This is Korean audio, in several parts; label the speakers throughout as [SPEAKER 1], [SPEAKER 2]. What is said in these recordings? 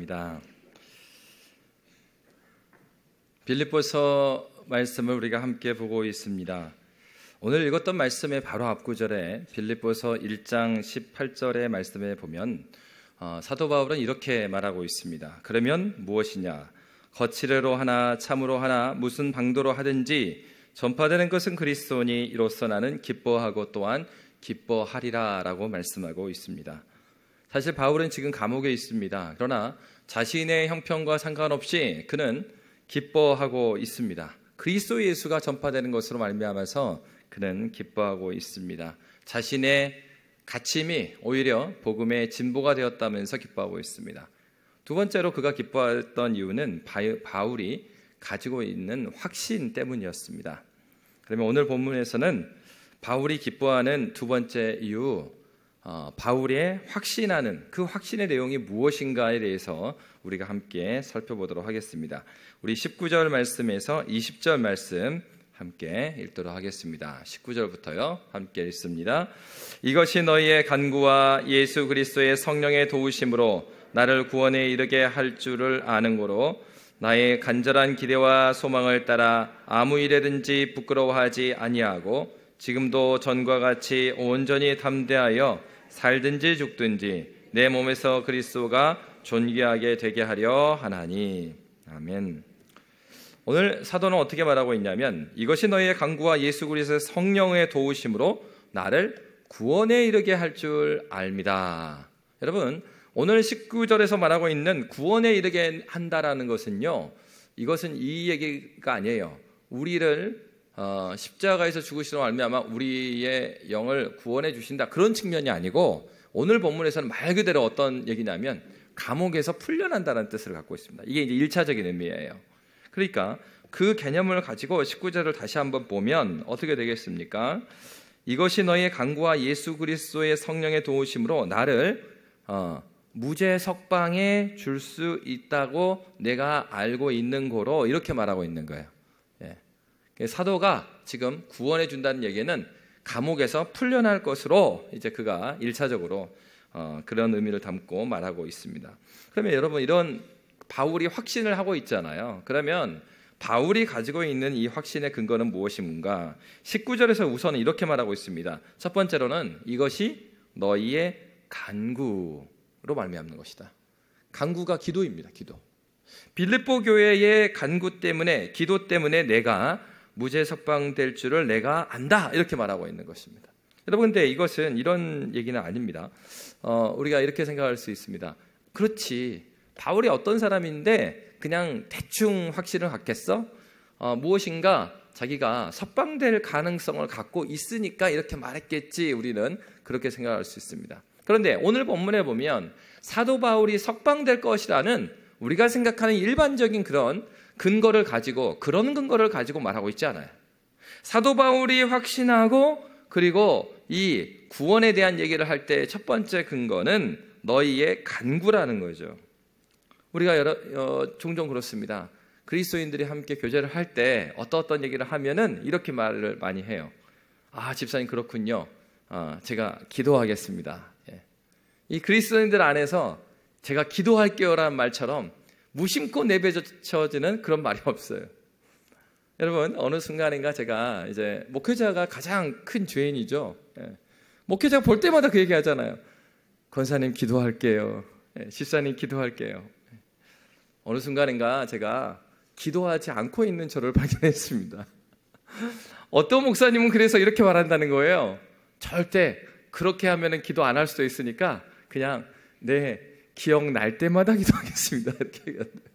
[SPEAKER 1] 감사합니다. 빌립보서 말씀을 우리가 함께 보고 있습니다. 오늘 읽었던 말씀의 바로 앞구절에 빌립보서 1장 18절의 말씀에 보면 사도 바울은 이렇게 말하고 있습니다. 그러면 무엇이냐? 거칠애로 하나 참으로 하나 무슨 방도로 하든지 전파되는 것은 그리스도니 이로써 나는 기뻐하고 또한 기뻐하리라 라고 말씀하고 있습니다. 사실 바울은 지금 감옥에 있습니다. 그러나 자신의 형편과 상관없이 그는 기뻐하고 있습니다. 그리스도 예수가 전파되는 것으로 말미암아서 그는 기뻐하고 있습니다. 자신의 갇힘이 오히려 복음의 진보가 되었다면서 기뻐하고 있습니다. 두 번째로 그가 기뻐했던 이유는 바울이 가지고 있는 확신 때문이었습니다. 그러면 오늘 본문에서는 바울이 기뻐하는 두 번째 이유, 바울의 확신하는 그 확신의 내용이 무엇인가에 대해서 우리가 함께 살펴보도록 하겠습니다. 우리 19절 말씀에서 20절 말씀 함께 읽도록 하겠습니다. 19절부터요 함께 읽습니다. 이것이 너희의 간구와 예수 그리스도의 성령의 도우심으로 나를 구원에 이르게 할 줄을 아는 고로 나의 간절한 기대와 소망을 따라 아무 일에든지 부끄러워하지 아니하고 지금도 전과 같이 온전히 담대하여 살든지 죽든지 내 몸에서 그리스도가 존귀하게 되게 하려 하나니. 아멘. 오늘 사도는 어떻게 말하고 있냐면 이것이 너희의 간구와 예수 그리스도의 성령의 도우심으로 나를 구원에 이르게 할 줄 압니다. 여러분, 오늘 19절에서 말하고 있는 구원에 이르게 한다라는 것은요, 이것은 이 얘기가 아니에요. 우리를 십자가에서 죽으시로 말미암아 우리의 영을 구원해 주신다, 그런 측면이 아니고 오늘 본문에서는 말 그대로 어떤 얘기냐면 감옥에서 풀려난다는 뜻을 갖고 있습니다. 이게 이제 1차적인 의미예요. 그러니까 그 개념을 가지고 19절을 다시 한번 보면 어떻게 되겠습니까? 이것이 너희의 간구와 예수 그리스도의 성령의 도우심으로 나를 무죄 석방에 줄 수 있다고 내가 알고 있는 거로, 이렇게 말하고 있는 거예요. 사도가 지금 구원해 준다는 얘기는 감옥에서 풀려날 것으로 이제 그가 1차적으로 그런 의미를 담고 말하고 있습니다. 그러면 여러분, 이런 바울이 확신을 하고 있잖아요. 그러면 바울이 가지고 있는 이 확신의 근거는 무엇인가? 19절에서 우선 이렇게 말하고 있습니다. 첫 번째로는 이것이 너희의 간구로 말미암는 것이다. 간구가 기도입니다. 기도. 빌립보 교회의 간구 때문에, 기도 때문에 내가 무죄 석방될 줄을 내가 안다, 이렇게 말하고 있는 것입니다. 여러분, 근데 이것은 이런 얘기는 아닙니다. 우리가 이렇게 생각할 수 있습니다. 그렇지, 바울이 어떤 사람인데 그냥 대충 확신을 갖겠어? 무엇인가 자기가 석방될 가능성을 갖고 있으니까 이렇게 말했겠지, 우리는 그렇게 생각할 수 있습니다. 그런데 오늘 본문에 보면 사도 바울이 석방될 것이라는 우리가 생각하는 일반적인 그런 근거를 가지고, 그런 근거를 가지고 말하고 있지 않아요. 사도 바울이 확신하고 그리고 이 구원에 대한 얘기를 할 때 첫 번째 근거는 너희의 간구라는 거죠. 우리가 종종 그렇습니다. 그리스도인들이 함께 교제를 할 때 어떤 얘기를 하면은 이렇게 말을 많이 해요. 아, 집사님 그렇군요. 제가 기도하겠습니다. 이 그리스도인들 안에서 제가 기도할게요라는 말처럼 무심코 내뱉어지는 그런 말이 없어요. 여러분, 어느 순간인가 제가 이제 목회자가 가장 큰 죄인이죠. 목회자가 볼 때마다 그 얘기 하잖아요. 권사님 기도할게요. 집사님 기도할게요. 어느 순간인가 제가 기도하지 않고 있는 저를 발견했습니다. 어떤 목사님은 그래서 이렇게 말한다는 거예요. 절대 그렇게 하면은 기도 안 할 수도 있으니까 그냥 기억날 때마다 기도하겠습니다, 이렇게 얘기한대요.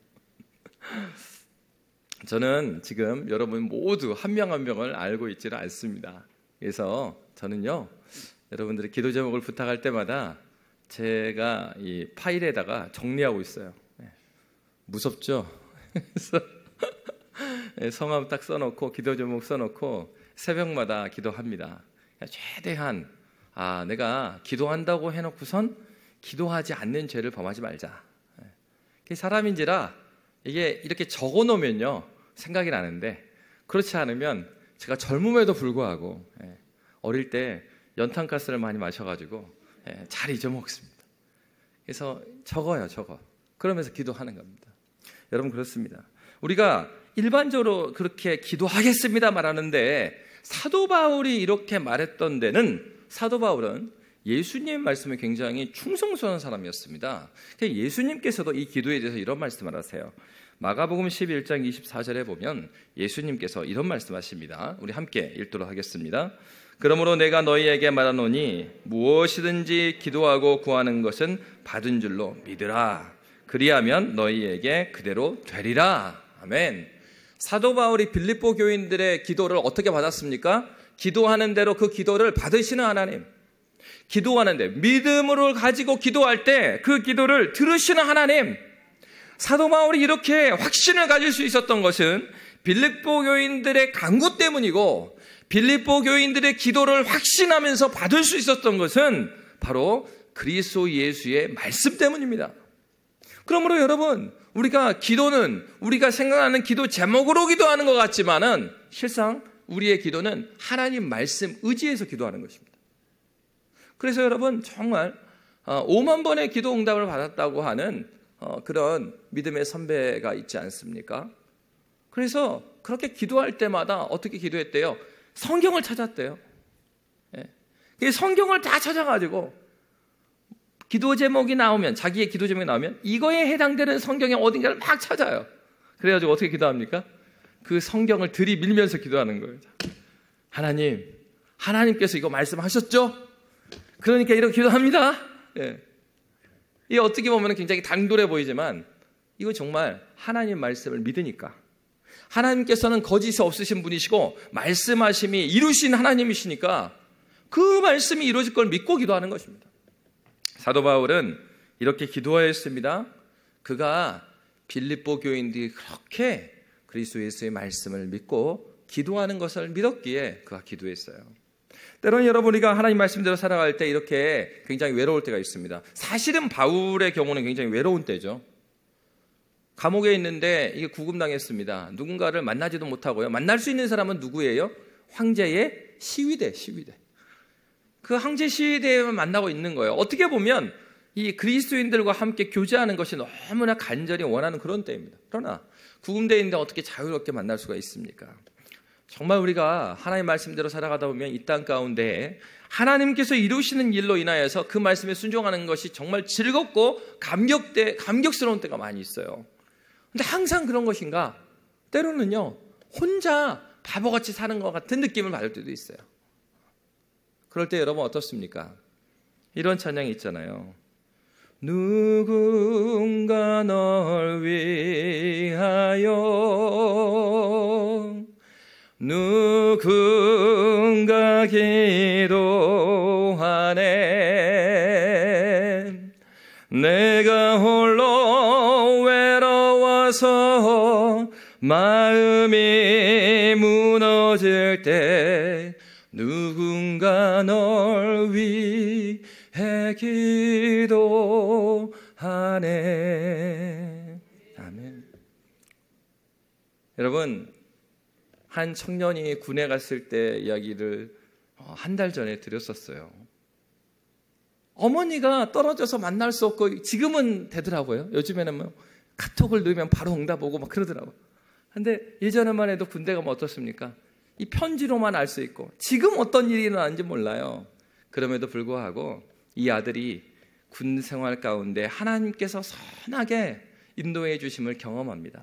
[SPEAKER 1] 저는 지금 여러분 모두 한 명 한 명을 알고 있지는 않습니다. 그래서 저는요, 여러분들이 기도 제목을 부탁할 때마다 제가 이 파일에다가 정리하고 있어요. 무섭죠? 그래서 성함 딱 써놓고 기도 제목 써놓고 새벽마다 기도합니다. 최대한 내가 기도한다고 해놓고선 기도하지 않는 죄를 범하지 말자. 사람인지라 이게 이렇게 적어놓으면요 생각이 나는데, 그렇지 않으면 제가 젊음에도 불구하고 어릴 때 연탄가스를 많이 마셔가지고 잘 잊어먹습니다. 그래서 적어요. 그러면서 기도하는 겁니다. 여러분 그렇습니다. 우리가 일반적으로 그렇게 기도하겠습니다 말하는데 사도 바울이 이렇게 말했던 데는 사도 바울은 예수님 말씀에 굉장히 충성스러운 사람이었습니다. 예수님께서도 이 기도에 대해서 이런 말씀을 하세요. 마가복음 11장 24절에 보면 예수님께서 이런 말씀하십니다. 우리 함께 읽도록 하겠습니다. 그러므로 내가 너희에게 말하노니 무엇이든지 기도하고 구하는 것은 받은 줄로 믿으라. 그리하면 너희에게 그대로 되리라. 아멘. 사도 바울이 빌립보 교인들의 기도를 어떻게 받았습니까? 기도하는 대로 그 기도를 받으시는 하나님. 기도하는데 믿음을 가지고 기도할 때 그 기도를 들으시는 하나님. 사도 바울이 이렇게 확신을 가질 수 있었던 것은 빌립보 교인들의 간구 때문이고 빌립보 교인들의 기도를 확신하면서 받을 수 있었던 것은 바로 그리스도 예수의 말씀 때문입니다. 그러므로 여러분, 우리가 기도는 우리가 생각하는 기도 제목으로 기도하는 것 같지만은 실상 우리의 기도는 하나님 말씀 의지해서 기도하는 것입니다. 그래서 여러분 정말 5만 번의 기도 응답을 받았다고 하는 그런 믿음의 선배가 있지 않습니까? 그래서 그렇게 기도할 때마다 어떻게 기도했대요? 성경을 찾았대요. 예. 성경을 다 찾아가지고 기도 제목이 나오면 자기의 기도 제목이 나오면 이거에 해당되는 성경의 어딘가를 막 찾아요. 그래가지고 어떻게 기도합니까? 그 성경을 들이밀면서 기도하는 거예요. 하나님께서 이거 말씀하셨죠? 그러니까 이렇게 기도합니다. 예. 이게 어떻게 보면 굉장히 당돌해 보이지만 이거 정말 하나님 말씀을 믿으니까 하나님께서는 거짓이 없으신 분이시고 말씀하심이 이루신 하나님이시니까 그 말씀이 이루어질 걸 믿고 기도하는 것입니다. 사도 바울은 이렇게 기도하였습니다. 그가 빌립보 교인들이 그렇게 그리스도 예수의 말씀을 믿고 기도하는 것을 믿었기에 그가 기도했어요. 때로는 여러분 우리가 하나님 말씀대로 살아갈 때 이렇게 굉장히 외로울 때가 있습니다. 사실은 바울의 경우는 굉장히 외로운 때죠. 감옥에 있는데 이게 구금당했습니다. 누군가를 만나지도 못하고요. 만날 수 있는 사람은 누구예요? 황제의 시위대. 그 황제 시위대에만 만나고 있는 거예요. 어떻게 보면 이 그리스도인들과 함께 교제하는 것이 너무나 간절히 원하는 그런 때입니다. 그러나 구금되어 있는데 어떻게 자유롭게 만날 수가 있습니까? 정말 우리가 하나님 말씀대로 살아가다 보면 이 땅 가운데 하나님께서 이루시는 일로 인하여서 그 말씀에 순종하는 것이 정말 즐겁고 감격스러운 때가 많이 있어요. 근데 항상 그런 것인가? 때로는요, 혼자 바보같이 사는 것 같은 느낌을 받을 때도 있어요. 그럴 때 여러분 어떻습니까? 이런 찬양이 있잖아요. 누군가 널 위하여 누군가 기도하네 내가 홀로 외로워서 마음이 무너질 때 누군가 널 위해 기도하네. 아멘. 여러분, 한 청년이 군에 갔을 때 이야기를 한 달 전에 드렸었어요. 어머니가 떨어져서 만날 수 없고 지금은 되더라고요. 요즘에는 뭐 카톡을 넣으면 바로 응답 오고 막 그러더라고요. 근데 예전에만 해도 군대 가면 어떻습니까? 이 편지로만 알 수 있고 지금 어떤 일이 일어나는지 몰라요. 그럼에도 불구하고 이 아들이 군 생활 가운데 하나님께서 선하게 인도해 주심을 경험합니다.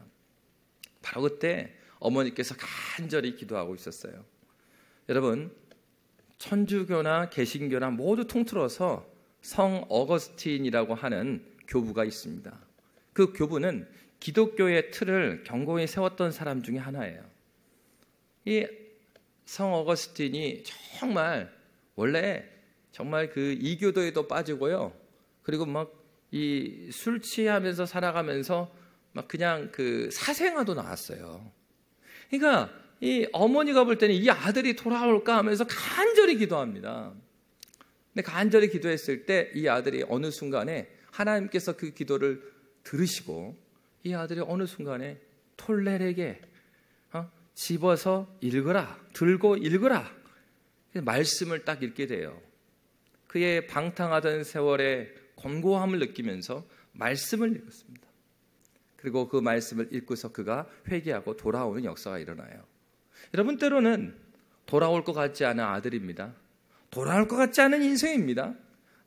[SPEAKER 1] 바로 그때 어머니께서 간절히 기도하고 있었어요. 여러분, 천주교나 개신교나 모두 통틀어서 성 어거스틴이라고 하는 교부가 있습니다. 그 교부는 기독교의 틀을 견고히 세웠던 사람 중에 하나예요. 이 성 어거스틴이 원래 정말 그 이교도에도 빠지고요. 그리고 막 이 술 취하면서 살아가면서 막 그냥 그 사생아도 나왔어요. 그러니까 이 어머니가 볼 때는 이 아들이 돌아올까 하면서 간절히 기도합니다. 근데 간절히 기도했을 때 이 아들이 어느 순간에 하나님께서 그 기도를 들으시고 이 아들이 어느 순간에 톨레에게 집어서 읽어라, 들고 읽어라 말씀을 딱 읽게 돼요. 그의 방탕하던 세월에 곤고함을 느끼면서 말씀을 읽었습니다. 그리고 그 말씀을 읽고서 그가 회개하고 돌아오는 역사가 일어나요. 여러분, 때로는 돌아올 것 같지 않은 아들입니다. 돌아올 것 같지 않은 인생입니다.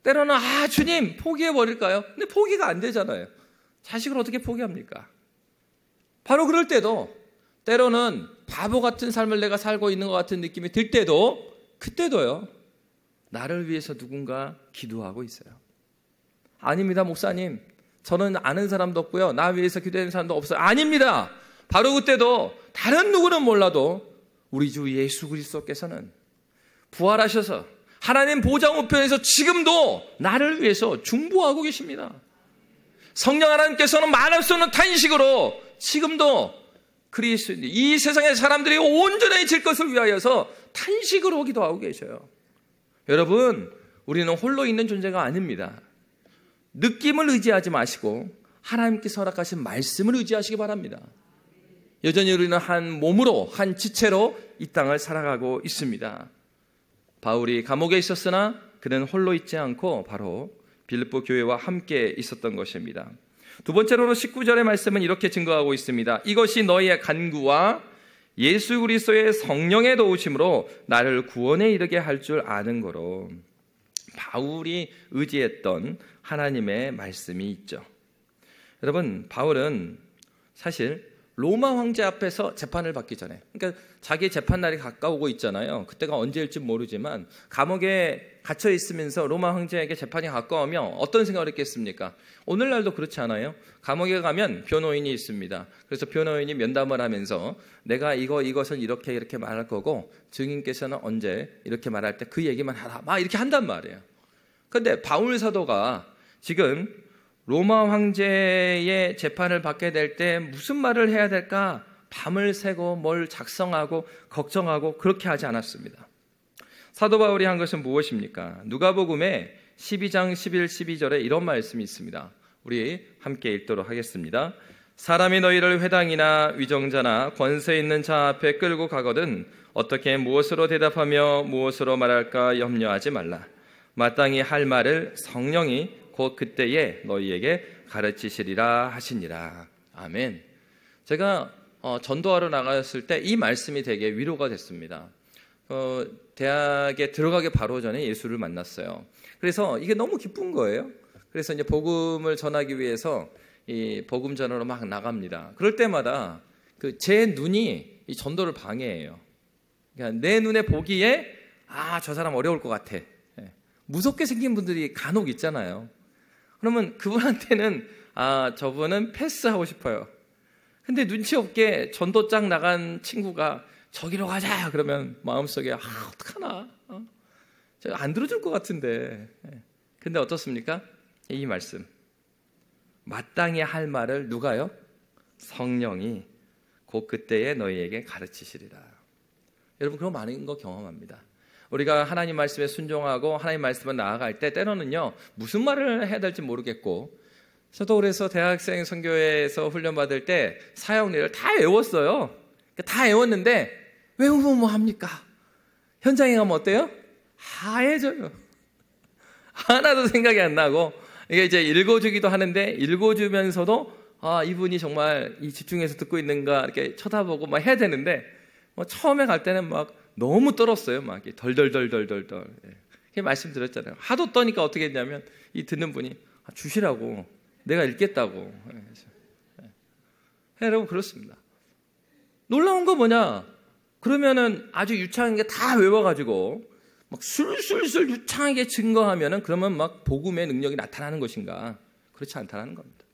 [SPEAKER 1] 때로는 주님 포기해버릴까요? 근데 포기가 안 되잖아요. 자식을 어떻게 포기합니까? 바로 그럴 때도 때로는 바보 같은 삶을 내가 살고 있는 것 같은 느낌이 들 때도 그때도요, 나를 위해서 누군가 기도하고 있어요. 아닙니다, 목사님. 저는 아는 사람도 없고요, 나 위해서 기도하는 사람도 없어요. 아닙니다. 바로 그때도 다른 누구는 몰라도 우리 주 예수 그리스도께서는 부활하셔서 하나님 보좌 우편에서 지금도 나를 위해서 중보하고 계십니다. 성령 하나님께서는 말할 수 없는 탄식으로 지금도 그리스도인 이 세상의 사람들이 온전해질 것을 위하여서 탄식으로 기도하고 계셔요. 여러분, 우리는 홀로 있는 존재가 아닙니다. 느낌을 의지하지 마시고 하나님께서 허락하신 말씀을 의지하시기 바랍니다. 여전히 우리는 한 몸으로, 한 지체로 이 땅을 살아가고 있습니다. 바울이 감옥에 있었으나 그는 홀로 있지 않고 바로 빌립보 교회와 함께 있었던 것입니다. 두 번째로는 19절의 말씀은 이렇게 증거하고 있습니다. 이것이 너희의 간구와 예수 그리스도의 성령의 도우심으로 나를 구원에 이르게 할 줄 아는 거로. 바울이 의지했던 하나님의 말씀이 있죠. 여러분, 바울은 사실 로마 황제 앞에서 재판을 받기 전에, 그러니까 자기 재판 날이 가까우고 있잖아요. 그때가 언제일지 모르지만 감옥에 갇혀 있으면서 로마 황제에게 재판이 가까우면 어떤 생각을 했겠습니까? 오늘날도 그렇지 않아요? 감옥에 가면 변호인이 있습니다. 그래서 변호인이 면담을 하면서 내가 이것은 이렇게 말할 거고 증인께서는 언제 이렇게 말할 때 그 얘기만 하라, 막 이렇게 한단 말이에요. 그런데 바울 사도가 지금 로마 황제의 재판을 받게 될 때 무슨 말을 해야 될까? 밤을 새고 뭘 작성하고 걱정하고 그렇게 하지 않았습니다. 사도 바울이 한 것은 무엇입니까? 누가복음에 12장 11, 12절에 이런 말씀이 있습니다. 우리 함께 읽도록 하겠습니다. 사람이 너희를 회당이나 위정자나 권세 있는 자 앞에 끌고 가거든 어떻게 무엇으로 대답하며 무엇으로 말할까 염려하지 말라. 마땅히 할 말을 성령이 곧 그때에 너희에게 가르치시리라 하시니라. 아멘. 제가 전도하러 나갔을 때 이 말씀이 되게 위로가 됐습니다. 대학에 들어가기 바로 전에 예수를 만났어요. 그래서 이게 너무 기쁜 거예요. 그래서 이제 복음을 전하기 위해서 이 복음 전하러 막 나갑니다. 그럴 때마다 제 눈이 이 전도를 방해해요. 그러니까 내 눈에 보기에 저 사람 어려울 것 같아. 무섭게 생긴 분들이 간혹 있잖아요. 그러면 그분한테는 저분은 패스하고 싶어요. 근데 눈치 없게 전도장 나간 친구가 저기로 가자 그러면 마음속에 어떡하나, 제가 안 들어줄 것 같은데. 근데 어떻습니까? 이 말씀, 마땅히 할 말을 누가요? 성령이 곧 그때에 너희에게 가르치시리라. 여러분, 그런 많은 거 경험합니다. 우리가 하나님 말씀에 순종하고 하나님 말씀에 나아갈 때 때로는요, 무슨 말을 해야 될지 모르겠고, 저도 그래서 대학생 선교회에서 훈련받을 때 사역례를 다 외웠어요. 다 외웠는데 외우면 뭐 합니까? 현장에 가면 어때요? 하얘져요. 하나도 생각이 안 나고, 이게 이제 읽어주기도 하는데 읽어주면서도 이분이 정말 이 집중해서 듣고 있는가 이렇게 쳐다보고 막 해야 되는데, 처음에 갈 때는 막 너무 떨었어요. 막 덜덜덜덜덜덜. 말씀드렸잖아요. 하도 떠니까 어떻게 했냐면 이 듣는 분이 주시라고, 내가 읽겠다고. 여러분, 그렇습니다. 놀라운 거 뭐냐? 그러면은 아주 유창한 게 다 외워가지고 막 술술술 유창하게 증거하면은 그러면 막 복음의 능력이 나타나는 것인가? 그렇지 않다는 겁니다.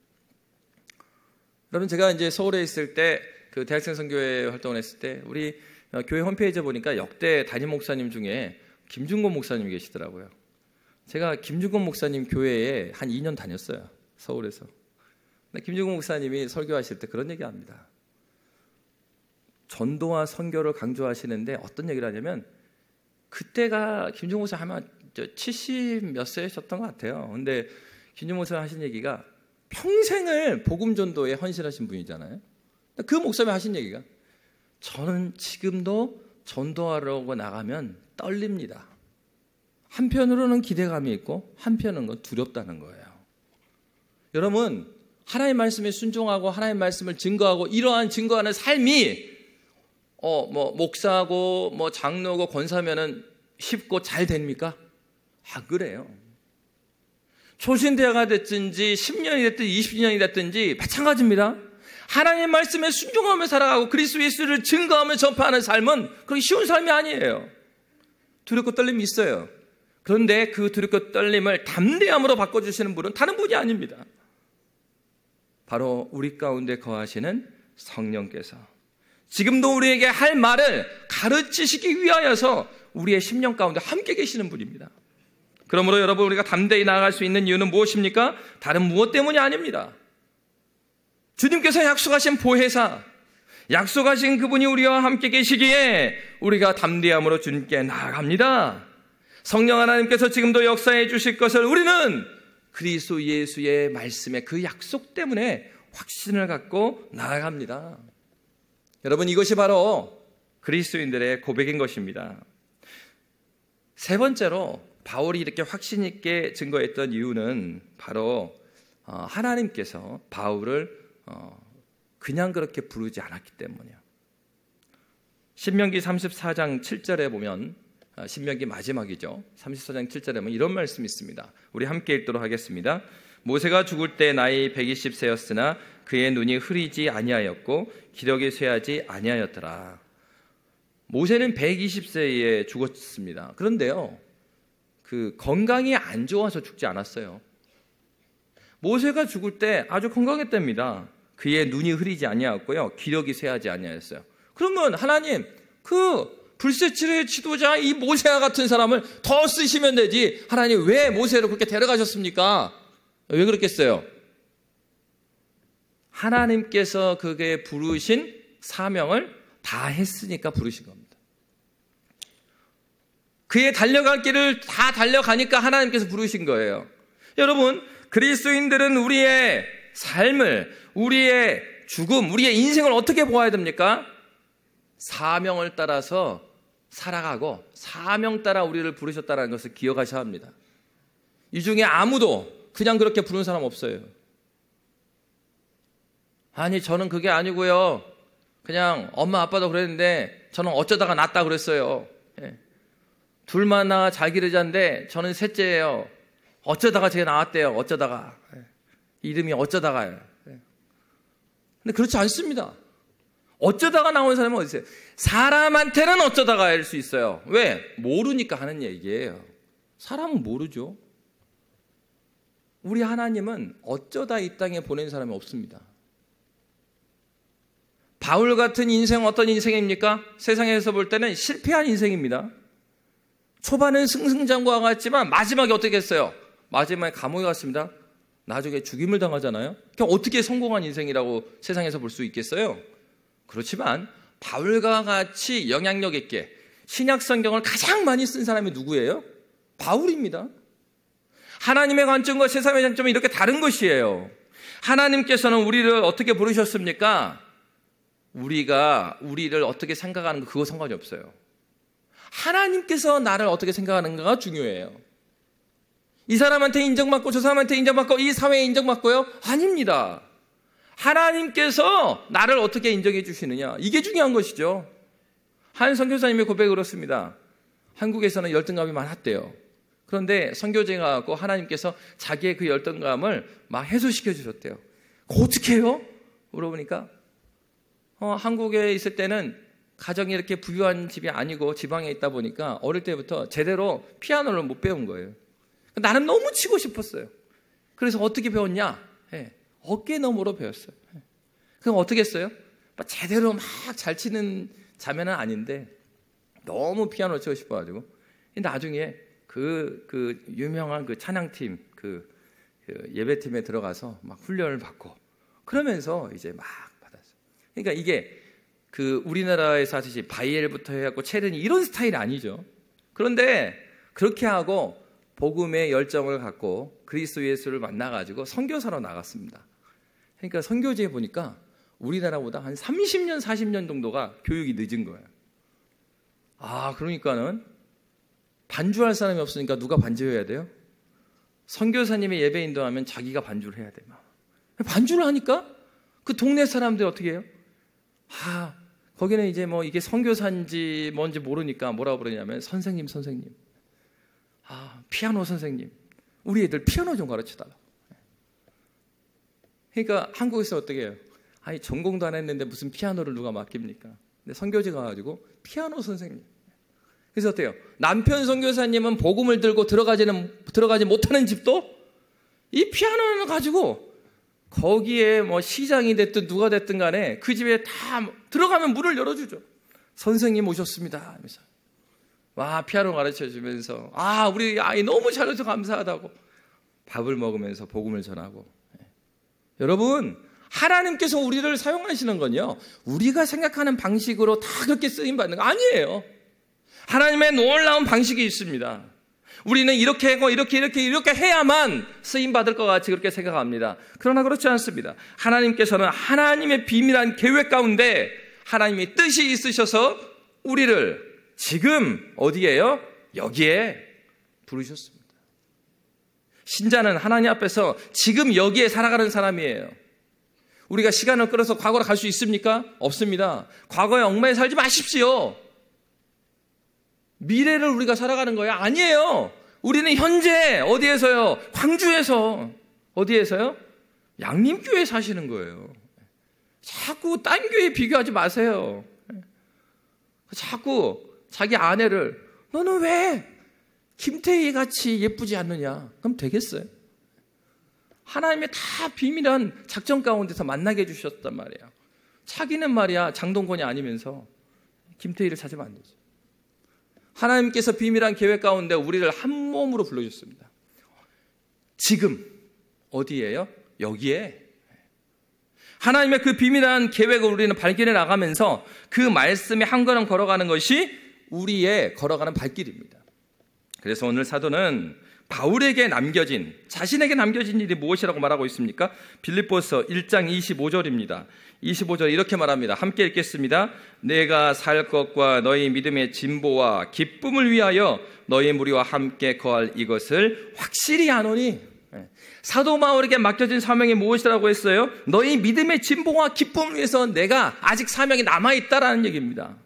[SPEAKER 1] 여러분, 제가 이제 서울에 있을 때 그 대학생 선교회 활동을 했을 때 우리 교회 홈페이지에 보니까 역대 담임 목사님 중에 김준곤 목사님이 계시더라고요. 제가 김준곤 목사님 교회에 한 2년 다녔어요. 서울에서. 근데 김준곤 목사님이 설교하실 때 그런 얘기합니다. 전도와 선교를 강조하시는데 어떤 얘기를 하냐면, 그때가 김준곤 목사님 아마 70 몇 세셨던 것 같아요. 근데 김준곤 목사님 하신 얘기가 평생을 복음 전도에 헌신하신 분이잖아요. 그 목사님이 하신 얘기가, 저는 지금도 전도하려고 나가면 떨립니다. 한편으로는 기대감이 있고 한편은 건 두렵다는 거예요. 여러분, 하나님 말씀에 순종하고 하나님 말씀을 증거하고 이러한 증거하는 삶이 목사고 장로고 권사면은 쉽고 잘 됩니까? 안 그래요. 초신대가 됐든지 10년이 됐든지 20년이 됐든지 마찬가지입니다. 하나님 말씀에 순종하며 살아가고 그리스도 예수를 증거하며 전파하는 삶은 그렇게 쉬운 삶이 아니에요. 두렵고 떨림이 있어요. 그런데 그 두렵고 떨림을 담대함으로 바꿔주시는 분은 다른 분이 아닙니다. 바로 우리 가운데 거하시는 성령께서 지금도 우리에게 할 말을 가르치시기 위하여서 우리의 심령 가운데 함께 계시는 분입니다. 그러므로 여러분, 우리가 담대히 나아갈 수 있는 이유는 무엇입니까? 다른 무엇 때문이 아닙니다. 주님께서 약속하신 보혜사, 약속하신 그분이 우리와 함께 계시기에 우리가 담대함으로 주님께 나아갑니다. 성령 하나님께서 지금도 역사해 주실 것을 우리는 그리스도 예수의 말씀의 그 약속 때문에 확신을 갖고 나아갑니다. 여러분, 이것이 바로 그리스도인들의 고백인 것입니다. 세 번째로 바울이 이렇게 확신 있게 증거했던 이유는 바로 하나님께서 바울을 그냥 그렇게 부르지 않았기 때문이에요. 신명기 34장 7절에 보면, 신명기 마지막이죠. 34장 7절에 보면 이런 말씀이 있습니다. 우리 함께 읽도록 하겠습니다. 모세가 죽을 때 나이 120세였으나 그의 눈이 흐리지 아니하였고 기력이 쇠하지 아니하였더라. 모세는 120세에 죽었습니다. 그런데요, 그 건강이 안 좋아서 죽지 않았어요. 모세가 죽을 때 아주 건강했답니다. 그의 눈이 흐리지 아니하였고요, 기력이 쇠하지 아니하였어요. 그러면 하나님, 그 불세칠의 지도자 이 모세와 같은 사람을 더 쓰시면 되지, 하나님 왜 모세를 그렇게 데려가셨습니까? 왜 그렇겠어요? 하나님께서 그게 부르신 사명을 다 했으니까 부르신 겁니다. 그의 달려갈 길을 다 달려가니까 하나님께서 부르신 거예요. 여러분, 그리스도인들은 우리의 삶을, 우리의 죽음, 우리의 인생을 어떻게 보아야 됩니까? 사명을 따라서 살아가고 사명 따라 우리를 부르셨다는 것을 기억하셔야 합니다. 이 중에 아무도 그냥 그렇게 부른 사람 없어요. 아니, 저는 그게 아니고요, 그냥 엄마 아빠도 그랬는데 저는 어쩌다가 낳았다 그랬어요. 둘만 낳아 잘 기르자인데 저는 셋째예요. 어쩌다가 제가 나왔대요. 어쩌다가. 이름이 어쩌다가요. 근데 그렇지 않습니다. 어쩌다가 나온 사람은 어디 있어요? 사람한테는 어쩌다가 할 수 있어요. 왜? 모르니까 하는 얘기예요. 사람은 모르죠. 우리 하나님은 어쩌다 이 땅에 보낸 사람이 없습니다. 바울 같은 인생 어떤 인생입니까? 세상에서 볼 때는 실패한 인생입니다. 초반은 승승장구와 같지만 마지막에 어떻게 했어요? 마지막에 감옥에 갔습니다. 나중에 죽임을 당하잖아요. 그럼 어떻게 성공한 인생이라고 세상에서 볼 수 있겠어요? 그렇지만 바울과 같이 영향력 있게 신약 성경을 가장 많이 쓴 사람이 누구예요? 바울입니다. 하나님의 관점과 세상의 관점이 이렇게 다른 것이에요. 하나님께서는 우리를 어떻게 부르셨습니까? 우리가 우리를 어떻게 생각하는 거 그거 상관이 없어요. 하나님께서 나를 어떻게 생각하는가가 중요해요. 이 사람한테 인정받고 저 사람한테 인정받고 이 사회에 인정받고요? 아닙니다. 하나님께서 나를 어떻게 인정해 주시느냐, 이게 중요한 것이죠. 한 선교사님의 고백이 그렇습니다. 한국에서는 열등감이 많았대요. 그런데 선교제가 갖고 하나님께서 자기의 그 열등감을 막 해소시켜 주셨대요. 어떻게 해요? 물어보니까 한국에 있을 때는 가정이 이렇게 부유한 집이 아니고 지방에 있다 보니까 어릴 때부터 제대로 피아노를 못 배운 거예요. 나는 너무 치고 싶었어요. 그래서 어떻게 배웠냐? 어깨 너머로 배웠어요. 그럼 어떻게 했어요? 제대로 막 잘 치는 자매는 아닌데 너무 피아노를 치고 싶어가지고 나중에 그 유명한 그 찬양팀 그 예배팀에 들어가서 막 훈련을 받고 그러면서 이제 막 받았어요. 그러니까 이게 그 우리나라에서 하듯이 바이엘부터 해갖고 체르니 이런 스타일이 아니죠. 그런데 그렇게 하고 복음의 열정을 갖고 그리스도 예수를 만나가지고 선교사로 나갔습니다. 그러니까 선교지에 보니까 우리나라보다 한 30년, 40년 정도가 교육이 늦은 거예요. 그러니까는 반주할 사람이 없으니까 누가 반주해야 돼요? 선교사님이 예배 인도하면 자기가 반주를 해야 돼. 반주를 하니까 그 동네 사람들이 어떻게 해요? 거기는 이제 뭐 이게 선교사인지 뭔지 모르니까 뭐라고 부르냐면 선생님. 피아노 선생님. 우리 애들 피아노 좀 가르쳐달라. 그러니까 한국에서 어떻게 해요? 전공도 안 했는데 무슨 피아노를 누가 맡깁니까? 근데 선교지 가가지고 피아노 선생님. 그래서 어때요? 남편 선교사님은 복음을 들고 들어가지 못하는 집도 이 피아노를 가지고 거기에 뭐 시장이 됐든 누가 됐든 간에 그 집에 다 들어가면 문을 열어주죠. 선생님 오셨습니다 하면서 피아노 가르쳐주면서 우리 아이 너무 잘해서 감사하다고 밥을 먹으면서 복음을 전하고. 여러분, 하나님께서 우리를 사용하시는 건요, 우리가 생각하는 방식으로 다 그렇게 쓰임받는 거 아니에요. 하나님의 놀라운 방식이 있습니다. 우리는 이렇게 하고 이렇게 해야만 쓰임받을 것 같이 그렇게 생각합니다. 그러나 그렇지 않습니다. 하나님께서는 하나님의 비밀한 계획 가운데 하나님의 뜻이 있으셔서 우리를 지금 어디에요? 여기에 부르셨습니다. 신자는 하나님 앞에서 지금 여기에 살아가는 사람이에요. 우리가 시간을 끌어서 과거로 갈 수 있습니까? 없습니다. 과거의 얽매여 살지 마십시오. 미래를 우리가 살아가는 거예요? 아니에요. 우리는 현재 어디에서요? 광주에서. 어디에서요? 양림교회 사시는 거예요. 자꾸 딴 교회 비교하지 마세요. 자꾸 자기 아내를 너는 왜 김태희 같이 예쁘지 않느냐? 그럼 되겠어요? 하나님의 다 비밀한 작전 가운데서 만나게 해주셨단 말이에요. 자기는 말이야 장동건이 아니면서 김태희를 찾으면 안 되죠. 하나님께서 비밀한 계획 가운데 우리를 한 몸으로 불러주셨습니다. 지금 어디예요? 여기에. 하나님의 그 비밀한 계획을 우리는 발견해 나가면서 그 말씀에 한 걸음 걸어가는 것이 우리의 걸어가는 발길입니다. 그래서 오늘 사도는 자신에게 남겨진 일이 무엇이라고 말하고 있습니까? 빌립보서 1장 25절입니다. 25절 이렇게 말합니다. 함께 읽겠습니다. 내가 살 것과 너희 믿음의 진보와 기쁨을 위하여 너희 무리와 함께 거할 이것을 확실히 아노니. 사도 바울에게 맡겨진 사명이 무엇이라고 했어요? 너희 믿음의 진보와 기쁨을 위해서 내가 아직 사명이 남아있다라는 얘기입니다.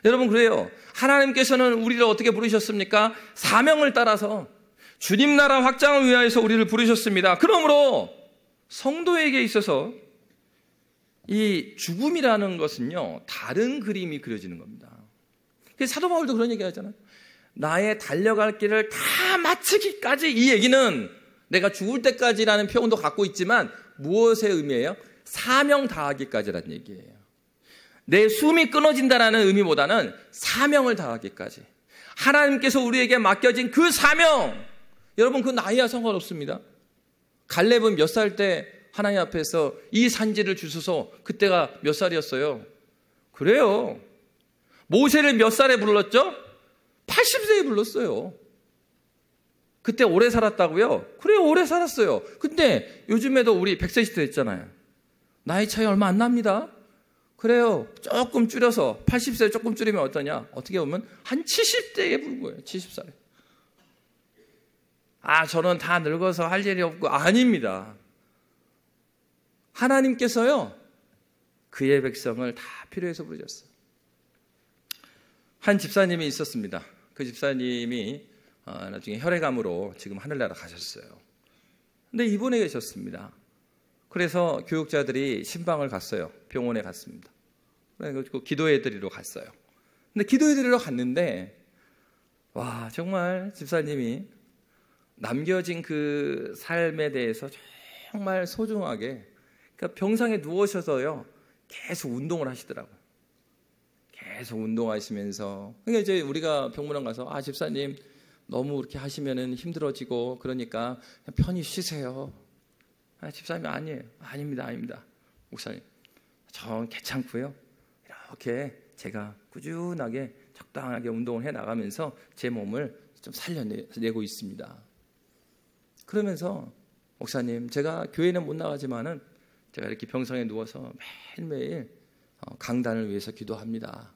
[SPEAKER 1] 여러분, 그래요. 하나님께서는 우리를 어떻게 부르셨습니까? 사명을 따라서 주님 나라 확장을 위하여서 우리를 부르셨습니다. 그러므로 성도에게 있어서 이 죽음이라는 것은요, 다른 그림이 그려지는 겁니다. 그래서 사도 바울도 그런 얘기 하잖아요. 나의 달려갈 길을 다 마치기까지. 이 얘기는 내가 죽을 때까지라는 표현도 갖고 있지만 무엇의 의미예요? 사명 다하기까지라는 얘기예요. 내 숨이 끊어진다라는 의미보다는 사명을 다하기까지. 하나님께서 우리에게 맡겨진 그 사명, 여러분, 그 나이와 상관없습니다. 갈렙은 몇 살 때 하나님 앞에서 이 산지를 주소서, 그때가 몇 살이었어요? 그래요. 모세를 몇 살에 불렀죠? 80세에 불렀어요. 그때 오래 살았다고요? 그래요, 오래 살았어요. 근데 요즘에도 우리 100세 시대 됐잖아요. 나이 차이 얼마 안 납니다. 그래요, 조금 줄여서 80세 조금 줄이면 어떠냐? 어떻게 보면 한 70대에 부른 거예요. 70살에. 저는 다 늙어서 할 일이 없고. 아닙니다. 하나님께서요, 그의 백성을 다 필요해서 부르셨어요. 한 집사님이 있었습니다. 그 집사님이 나중에 혈액암으로 지금 하늘나라 가셨어요. 근데 입원해 계셨습니다. 그래서 교육자들이 신방을 갔어요. 병원에 갔습니다. 그래서 기도해 드리러 갔어요. 근데 기도해 드리러 갔는데, 정말 집사님이 남겨진 그 삶에 대해서 정말 소중하게, 그러니까 병상에 누우셔서요, 계속 운동을 하시더라고요. 계속 운동하시면서. 그러니까 이제 우리가 병문안 가서, 집사님, 너무 그렇게 하시면은 힘들어지고, 그러니까 그냥 편히 쉬세요. 집사님이 아니에요. 아닙니다. 목사님, 전 괜찮고요. 이렇게 제가 꾸준하게 적당하게 운동을 해 나가면서 제 몸을 좀 살려내고 있습니다. 그러면서, 목사님, 제가 교회는 못 나가지만은 제가 이렇게 병상에 누워서 매일매일 강단을 위해서 기도합니다.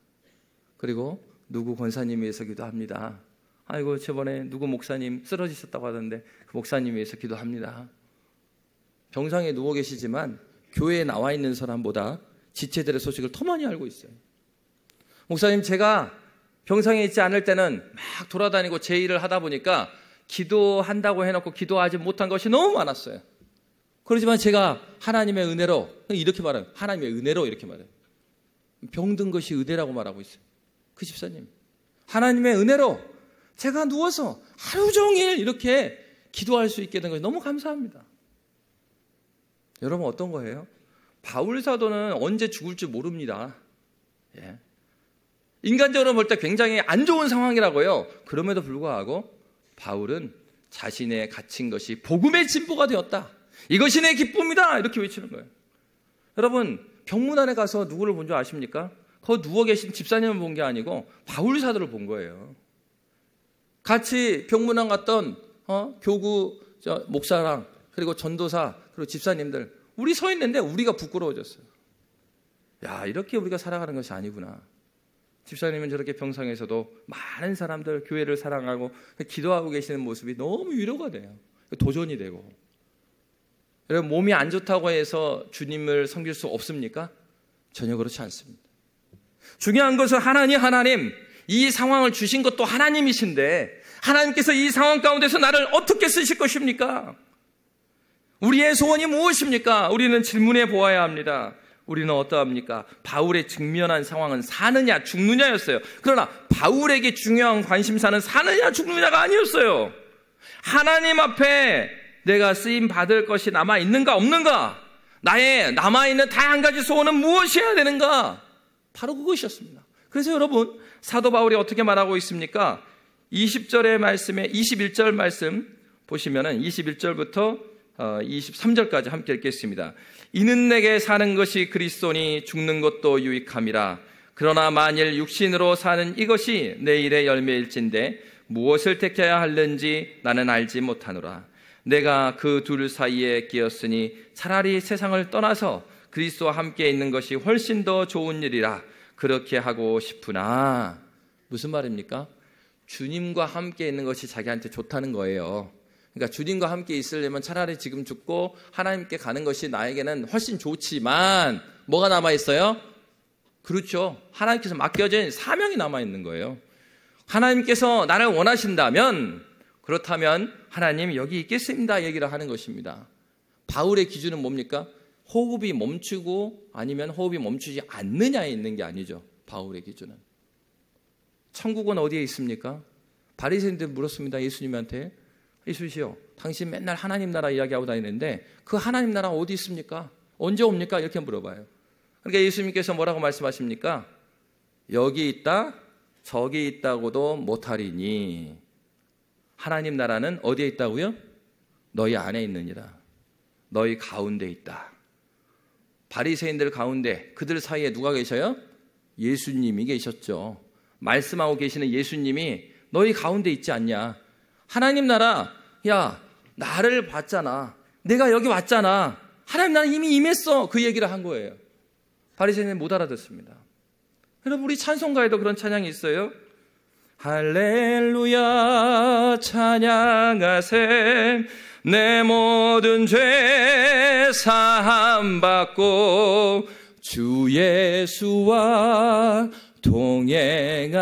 [SPEAKER 1] 그리고 누구 권사님 위해서 기도합니다. 아이고 저번에 누구 목사님 쓰러지셨다고 하던데 그 목사님 위해서 기도합니다. 병상에 누워 계시지만 교회에 나와 있는 사람보다 지체들의 소식을 더 많이 알고 있어요. 목사님, 제가 병상에 있지 않을 때는 막 돌아다니고 제 일을 하다 보니까 기도한다고 해놓고 기도하지 못한 것이 너무 많았어요. 그렇지만 제가 하나님의 은혜로, 이렇게 말해요. 하나님의 은혜로 이렇게 말해요. 병든 것이 은혜라고 말하고 있어요. 그 집사님, 하나님의 은혜로 제가 누워서 하루 종일 이렇게 기도할 수 있게 된 것이 너무 감사합니다. 여러분, 어떤 거예요? 바울 사도는 언제 죽을지 모릅니다. 예. 인간적으로 볼 때 굉장히 안 좋은 상황이라고요. 그럼에도 불구하고 바울은 자신의 갇힌 것이 복음의 진보가 되었다. 이것이 내 기쁨이다. 이렇게 외치는 거예요. 여러분, 병문안에 가서 누구를 본 줄 아십니까? 거기 누워 계신 집사님을 본 게 아니고 바울 사도를 본 거예요. 같이 병문안 갔던 교구 목사랑 그리고 전도사 그리고 집사님들, 우리 서 있는데 우리가 부끄러워졌어요. 야, 이렇게 우리가 살아가는 것이 아니구나. 집사님은 저렇게 병상에서도 많은 사람들, 교회를 사랑하고 기도하고 계시는 모습이 너무 위로가 돼요. 도전이 되고. 여러분, 몸이 안 좋다고 해서 주님을 섬길 수 없습니까? 전혀 그렇지 않습니다. 중요한 것은 하나님, 이 상황을 주신 것도 하나님이신데 하나님께서 이 상황 가운데서 나를 어떻게 쓰실 것입니까? 우리의 소원이 무엇입니까? 우리는 질문해 보아야 합니다. 우리는 어떠합니까? 바울의 직면한 상황은 사느냐 죽느냐였어요. 그러나 바울에게 중요한 관심사는 사느냐 죽느냐가 아니었어요. 하나님 앞에 내가 쓰임 받을 것이 남아있는가 없는가? 나의 남아있는 다양한 가지 소원은 무엇이어야 되는가? 바로 그것이었습니다. 그래서 여러분, 사도 바울이 어떻게 말하고 있습니까? 20절의 말씀에 21절 말씀 보시면은 21절부터 23절까지 함께 읽겠습니다. 이는 내게 사는 것이 그리스도니 죽는 것도 유익함이라. 그러나 만일 육신으로 사는 이것이 내일의 열매일진데 무엇을 택해야 할는지 나는 알지 못하노라. 내가 그 둘 사이에 끼었으니 차라리 세상을 떠나서 그리스도와 함께 있는 것이 훨씬 더 좋은 일이라 그렇게 하고 싶으나. 무슨 말입니까? 주님과 함께 있는 것이 자기한테 좋다는 거예요. 그러니까 주님과 함께 있으려면 차라리 지금 죽고 하나님께 가는 것이 나에게는 훨씬 좋지만 뭐가 남아있어요? 그렇죠. 하나님께서 맡겨진 사명이 남아있는 거예요. 하나님께서 나를 원하신다면, 그렇다면 하나님 여기 있겠습니다 얘기를 하는 것입니다. 바울의 기준은 뭡니까? 호흡이 멈추고 아니면 호흡이 멈추지 않느냐에 있는 게 아니죠. 바울의 기준은. 천국은 어디에 있습니까? 바리새인들 물었습니다. 예수님한테. 예수시여, 당신 맨날 하나님 나라 이야기하고 다니는데 그 하나님 나라 어디 있습니까? 언제 옵니까? 이렇게 물어봐요. 그러니까 예수님께서 뭐라고 말씀하십니까? 여기 있다, 저기 있다고도 못하리니. 하나님 나라는 어디에 있다고요? 너희 안에 있느니라. 너희 가운데 있다. 바리새인들 가운데 그들 사이에 누가 계셔요? 예수님이 계셨죠. 말씀하고 계시는 예수님이 너희 가운데 있지 않냐? 하나님 나라, 야, 나를 봤잖아. 내가 여기 왔잖아. 하나님 나라 이미 임했어. 그 얘기를 한 거예요. 바리새인은 못 알아듣습니다. 여러분, 우리 찬송가에도 그런 찬양이 있어요. 할렐루야 찬양하세 내 모든 죄 사함 받고 주 예수와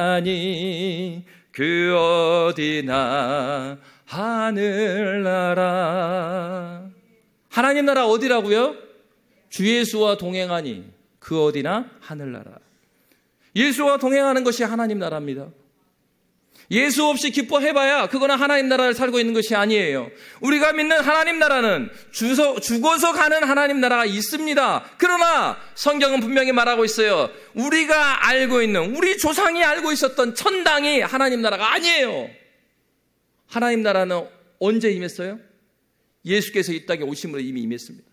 [SPEAKER 1] 동행하니 그 어디나 하늘나라. 하나님 나라 어디라고요? 주 예수와 동행하니 그 어디나 하늘나라. 예수와 동행하는 것이 하나님 나라입니다. 예수 없이 기뻐해봐야 그거는 하나님 나라를 살고 있는 것이 아니에요. 우리가 믿는 하나님 나라는 죽어서 가는 하나님 나라가 있습니다. 그러나 성경은 분명히 말하고 있어요. 우리가 알고 있는, 우리 조상이 알고 있었던 천당이 하나님 나라가 아니에요. 하나님 나라는 언제 임했어요? 예수께서 이 땅에 오심으로 이미 임했습니다.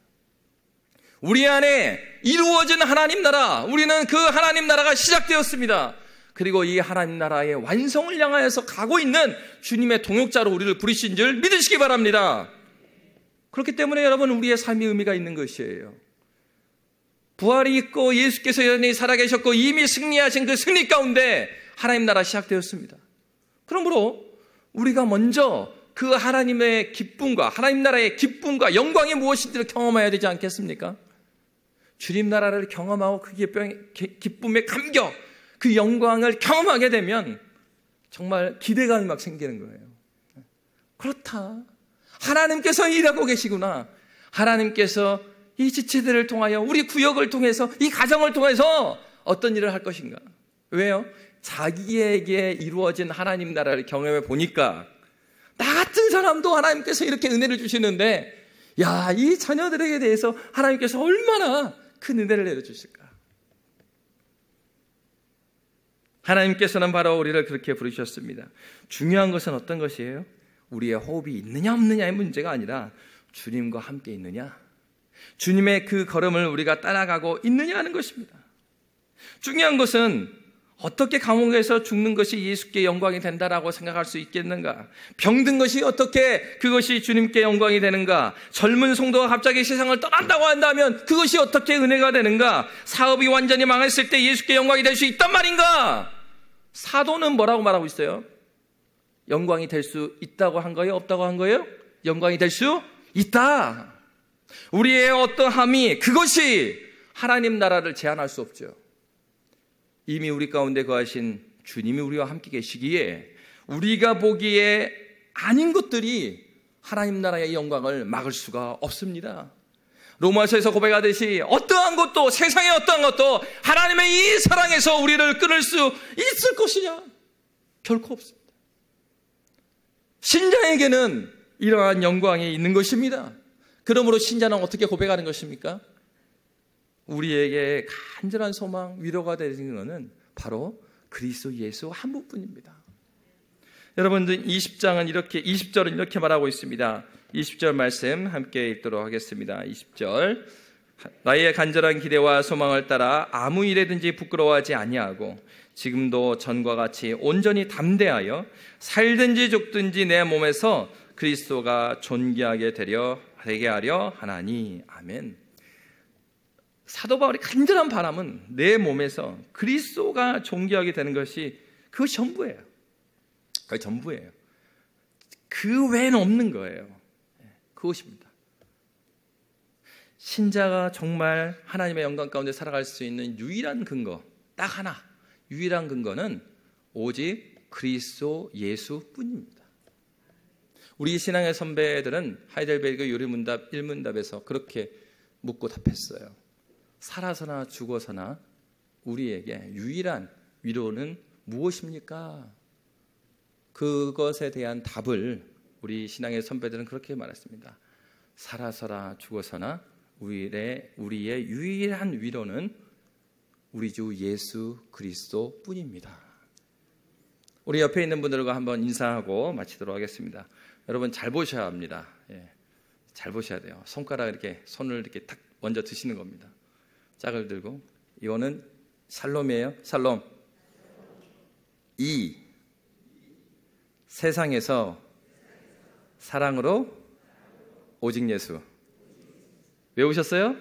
[SPEAKER 1] 우리 안에 이루어진 하나님 나라, 우리는 그 하나님 나라가 시작되었습니다. 그리고 이 하나님 나라의 완성을 향하여서 가고 있는 주님의 동역자로 우리를 부르신 줄 믿으시기 바랍니다. 그렇기 때문에 여러분, 우리의 삶이 의미가 있는 것이에요. 부활이 있고 예수께서 여전히 살아계셨고 이미 승리하신 그 승리 가운데 하나님 나라 시작되었습니다. 그러므로 우리가 먼저 그 하나님의 기쁨과 하나님 나라의 기쁨과 영광이 무엇인지를 경험해야 되지 않겠습니까? 주님 나라를 경험하고 그 기쁨의 감격, 그 영광을 경험하게 되면 정말 기대감이 막 생기는 거예요. 그렇다. 하나님께서 일하고 계시구나. 하나님께서 이 지체들을 통하여 우리 구역을 통해서 이 가정을 통해서 어떤 일을 할 것인가. 왜요? 자기에게 이루어진 하나님 나라를 경험해 보니까 나 같은 사람도 하나님께서 이렇게 은혜를 주시는데 야, 이 자녀들에게 대해서 하나님께서 얼마나 큰 은혜를 내려주실까. 하나님께서는 바로 우리를 그렇게 부르셨습니다. 중요한 것은 어떤 것이에요? 우리의 호흡이 있느냐 없느냐의 문제가 아니라 주님과 함께 있느냐, 주님의 그 걸음을 우리가 따라가고 있느냐 하는 것입니다. 중요한 것은 어떻게 감옥에서 죽는 것이 예수께 영광이 된다라고 생각할 수 있겠는가? 병든 것이 어떻게 그것이 주님께 영광이 되는가? 젊은 성도가 갑자기 세상을 떠난다고 한다면 그것이 어떻게 은혜가 되는가? 사업이 완전히 망했을 때 예수께 영광이 될 수 있단 말인가? 사도는 뭐라고 말하고 있어요? 영광이 될 수 있다고 한 거예요? 없다고 한 거예요? 영광이 될 수 있다. 우리의 어떠함이 그것이 하나님 나라를 제한할 수 없죠. 이미 우리 가운데 거하신 주님이 우리와 함께 계시기에 우리가 보기에 아닌 것들이 하나님 나라의 영광을 막을 수가 없습니다. 로마서에서 고백하듯이 어떠한 것도, 세상의 어떠한 것도 하나님의 이 사랑에서 우리를 끊을 수 있을 것이냐? 결코 없습니다. 신자에게는 이러한 영광이 있는 것입니다. 그러므로 신자는 어떻게 고백하는 것입니까? 우리에게 간절한 소망, 위로가 되는 것은 바로 그리스도 예수 한 분뿐입니다. 여러분들 20절은 이렇게 말하고 있습니다. 20절 말씀 함께 읽도록 하겠습니다. 20절. 나의 간절한 기대와 소망을 따라 아무 일에든지 부끄러워하지 아니하고 지금도 전과 같이 온전히 담대하여 살든지 죽든지 내 몸에서 그리스도가 존귀하게 되게 하려 하나니. 아멘. 사도 바울의 간절한 바람은 내 몸에서 그리스도가 존귀하게 되는 것이 그것이 전부예요. 그게 전부예요. 그 외에는 없는 거예요. 그것입니다. 신자가 정말 하나님의 영광 가운데 살아갈 수 있는 유일한 근거, 딱 하나, 유일한 근거는 오직 그리스도 예수뿐입니다. 우리 신앙의 선배들은 하이델베르그 요리문답 1문답에서 그렇게 묻고 답했어요. 살아서나 죽어서나 우리에게 유일한 위로는 무엇입니까? 그것에 대한 답을 우리 신앙의 선배들은 그렇게 말했습니다. 살아서나 죽어서나 우리의 유일한 위로는 우리 주 예수 그리스도 뿐입니다. 우리 옆에 있는 분들과 한번 인사하고 마치도록 하겠습니다. 여러분 잘 보셔야 합니다. 잘 보셔야 돼요. 손가락 이렇게 손을 이렇게 탁 먼저 드시는 겁니다. 짝을 들고. 이거는 샬롬이에요. 샬롬. 이 세상에서 사랑으로 오직 예수. 외우셨어요?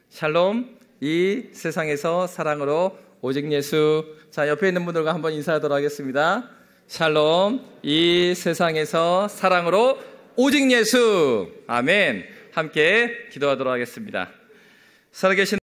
[SPEAKER 1] 샬롬. 이 세상에서 사랑으로 오직 예수. 자, 옆에 있는 분들과 한번 인사하도록 하겠습니다. 샬롬. 이 세상에서 사랑으로 오직 예수. 아멘. 함께 기도하도록 하겠습니다. 살아계신